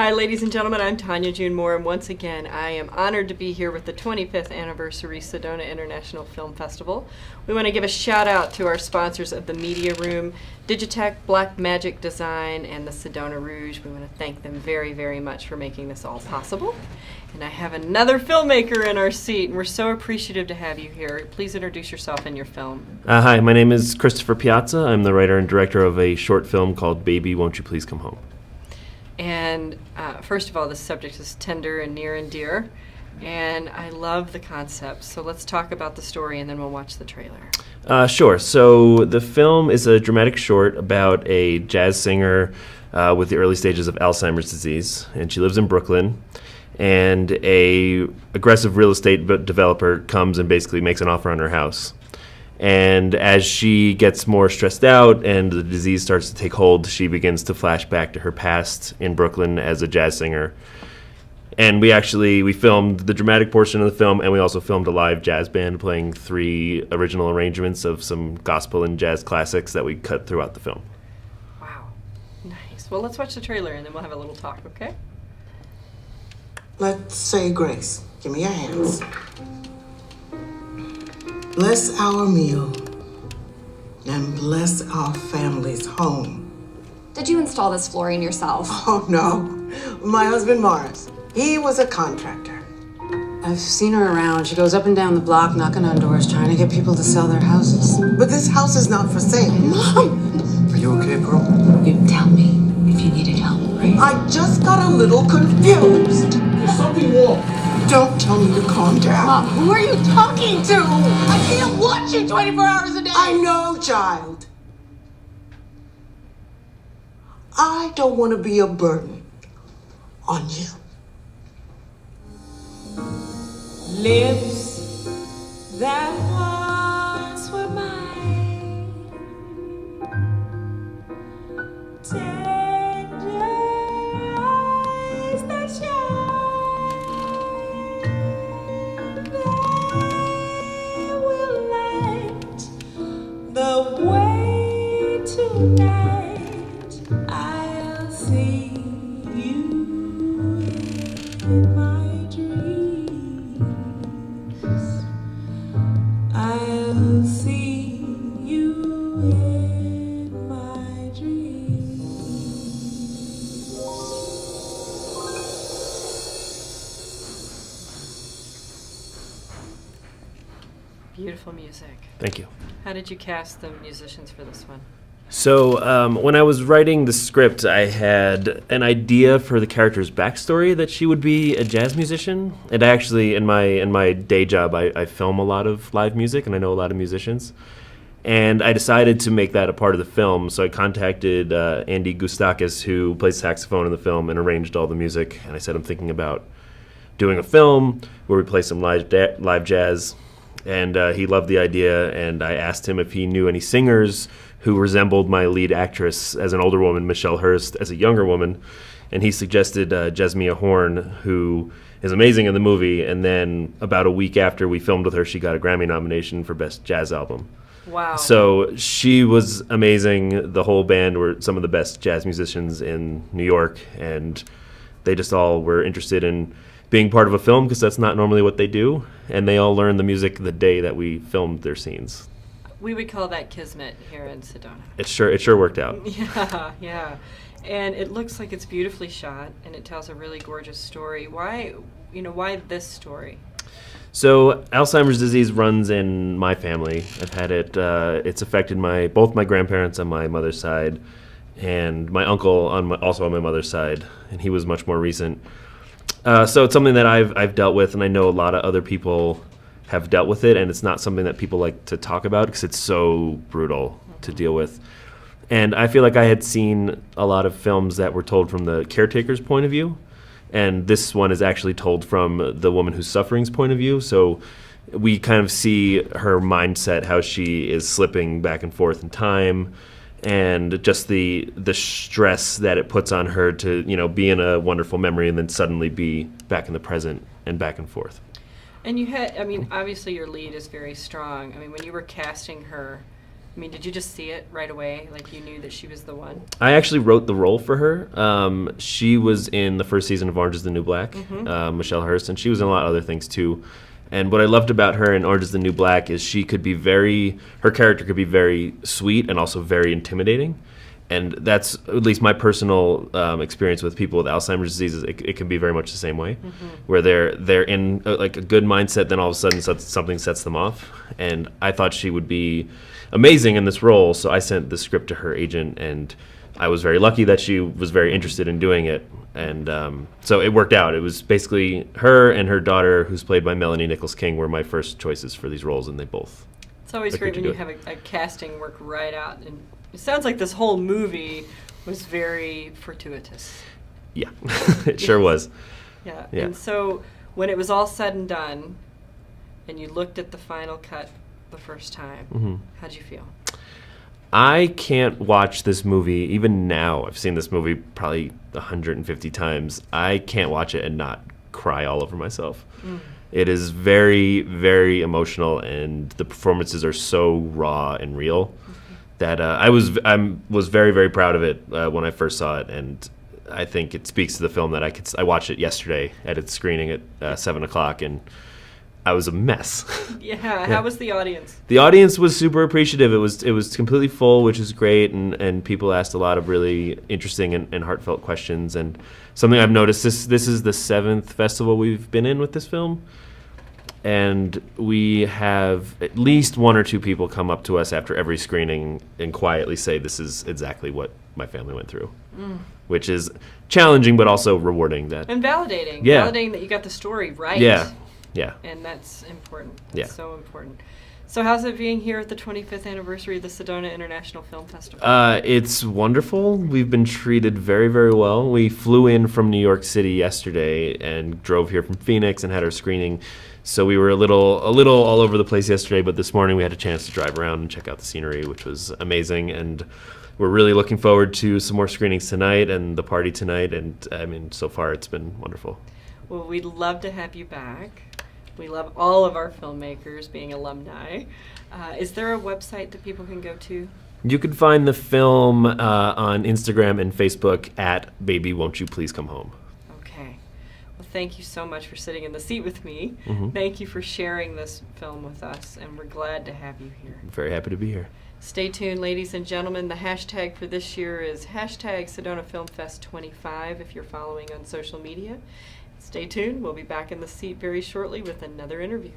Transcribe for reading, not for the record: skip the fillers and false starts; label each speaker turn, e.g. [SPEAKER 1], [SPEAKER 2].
[SPEAKER 1] Hi, ladies and gentlemen. I'm Tanya June Moore, and once again, I am honored to be here with the 25th Anniversary Sedona International Film Festival. We want to give a shout-out to our sponsors of the Media Room, Digitech, Black Magic Design, and the Sedona Rouge. We want to thank them very, very much for making this all possible. And I have another filmmaker in our seat, and we're so appreciative to have you here. Please introduce yourself and your film.
[SPEAKER 2] Hi, my name is Christopher Piazza. I'm the writer and director of a short film called Baby, Won't You Please Come Home?
[SPEAKER 1] And first of all, this subject is tender and near and dear, and I love the concept. So let's talk about the story, and then we'll watch the trailer.
[SPEAKER 2] Sure. So the film is a dramatic short about a jazz singer with the early stages of Alzheimer's disease, and she lives in Brooklyn. And a aggressive real estate developer comes and basically makes an offer on her house. And as she gets more stressed out and the disease starts to take hold, she begins to flash back to her past in Brooklyn as a jazz singer. And we filmed the dramatic portion of the film, and we also filmed a live jazz band playing 3 original arrangements of some gospel and jazz classics that we cut throughout the film.
[SPEAKER 1] Wow. Nice. Well, let's watch the trailer, and then we'll have a little talk, okay?
[SPEAKER 3] Let's say grace. Give me your hands. Bless our meal and bless our family's home.
[SPEAKER 4] Did you install this flooring yourself?
[SPEAKER 3] Oh, no. My husband, Morris. He was a contractor.
[SPEAKER 5] I've seen her around. She goes up and down the block knocking on doors trying to get people to sell their houses.
[SPEAKER 3] But this house is not for sale.
[SPEAKER 5] Mom!
[SPEAKER 6] Are you okay, Pearl?
[SPEAKER 5] You tell me if you needed help, right?
[SPEAKER 3] I just got a little confused.
[SPEAKER 6] There's something wrong.
[SPEAKER 3] Don't tell me to calm down.
[SPEAKER 5] Mom, who are you talking to? I can't watch you 24 hours a day.
[SPEAKER 3] I know, child. I don't want to be a burden on you.
[SPEAKER 7] Lips that once were mine, tender eyes that shine, they will light the way tonight. I'll see you in my dreams. I'll see you in my dreams.
[SPEAKER 1] Beautiful music.
[SPEAKER 2] Thank you.
[SPEAKER 1] How did you cast the musicians for this one?
[SPEAKER 2] So when I was writing the script, I had an idea for the character's backstory that she would be a jazz musician. And actually, in my day job, I film a lot of live music, and I know a lot of musicians. And I decided to make that a part of the film, so I contacted Andy Goustakis, who plays saxophone in the film, and arranged all the music. And I said, I'm thinking about doing a film where we play some live jazz. And he loved the idea, and I asked him if he knew any singers who resembled my lead actress as an older woman, Michelle Hurst, as a younger woman. And he suggested Jesmia Horn, who is amazing in the movie. And then about a week after we filmed with her, she got a Grammy nomination for Best Jazz Album.
[SPEAKER 1] Wow.
[SPEAKER 2] So she was amazing. The whole band were some of the best jazz musicians in New York, and they just all were interested in being part of a film because that's not normally what they do. And they all learned the music the day that we filmed their scenes.
[SPEAKER 1] We would call that kismet here in Sedona.
[SPEAKER 2] It sure worked out.
[SPEAKER 1] Yeah. And it looks like it's beautifully shot, and it tells a really gorgeous story. Why this story?
[SPEAKER 2] So Alzheimer's disease runs in my family. I've had it. It's affected both my grandparents on my mother's side, and my uncle also on my mother's side, and he was much more recent. So it's something that I've dealt with, and I know a lot of other people have dealt with it, and it's not something that people like to talk about because it's so brutal to deal with. And I feel like I had seen a lot of films that were told from the caretaker's point of view, and this one is actually told from the woman who's suffering's point of view. So we kind of see her mindset, how she is slipping back and forth in time, and just the stress that it puts on her to, be in a wonderful memory and then suddenly be back in the present and back and forth.
[SPEAKER 1] And you had, obviously your lead is very strong. When you were casting her, I mean, did you just see it right away? Like, you knew that she was the one?
[SPEAKER 2] I actually wrote the role for her. She was in the first season of Orange is the New Black, Michelle Hurst, and she was in a lot of other things too. And what I loved about her in Orange is the New Black is her character could be very sweet and also very intimidating. And that's at least my personal experience with people with Alzheimer's disease. It can be very much the same way, where they're in like a good mindset, then all of a sudden something sets them off. And I thought she would be amazing in this role, so I sent the script to her agent, and I was very lucky that she was very interested in doing it. And so it worked out. It was basically her and her daughter, who's played by Melanie Nicholls-King, were my first choices for these roles, and they both.
[SPEAKER 1] It's always great when you have a casting work right out. And it sounds like this whole movie was very fortuitous.
[SPEAKER 2] Yeah, it sure was.
[SPEAKER 1] Yeah.
[SPEAKER 2] Yeah.
[SPEAKER 1] And so when it was all said and done, and you looked at the final cut the first time, how'd you feel?
[SPEAKER 2] I can't watch this movie, even now. I've seen this movie probably 150 times. I can't watch it and not cry all over myself. It is very, very emotional, and the performances are so raw and real that I was very, very proud of it when I first saw it, and I think it speaks to the film that I watched it yesterday at its screening at 7 o'clock, and I was a mess.
[SPEAKER 1] Yeah. How was the audience?
[SPEAKER 2] The audience was super appreciative. It was completely full, which is great, and people asked a lot of really interesting and heartfelt questions. And something I've noticed, this is the 7th festival we've been in with this film, and we have at least 1 or 2 people come up to us after every screening and quietly say, "This is exactly what my family went through," which is challenging but also rewarding.
[SPEAKER 1] And validating.
[SPEAKER 2] Yeah.
[SPEAKER 1] Validating that you got the story right.
[SPEAKER 2] Yeah. Yeah.
[SPEAKER 1] And that's important.
[SPEAKER 2] Yeah.
[SPEAKER 1] That's so important. So how's it being here at the 25th anniversary of the Sedona International Film Festival?
[SPEAKER 2] It's wonderful. We've been treated very, very well. We flew in from New York City yesterday and drove here from Phoenix and had our screening. So we were a little all over the place yesterday, but this morning we had a chance to drive around and check out the scenery, which was amazing. And we're really looking forward to some more screenings tonight and the party tonight. And I mean, so far it's been wonderful.
[SPEAKER 1] Well, we'd love to have you back. We love all of our filmmakers being alumni. Is there a website that people can go to?
[SPEAKER 2] You can find the film on Instagram and Facebook at Baby Won't You Please Come Home.
[SPEAKER 1] Okay. Well, thank you so much for sitting in the seat with me. Thank you for sharing this film with us, and we're glad to have you here.
[SPEAKER 2] I'm very happy to be here.
[SPEAKER 1] Stay tuned, ladies and gentlemen. The hashtag for this year is hashtag Sedona Film Fest 25 if you're following on social media. Stay tuned. We'll be back in the seat very shortly with another interview.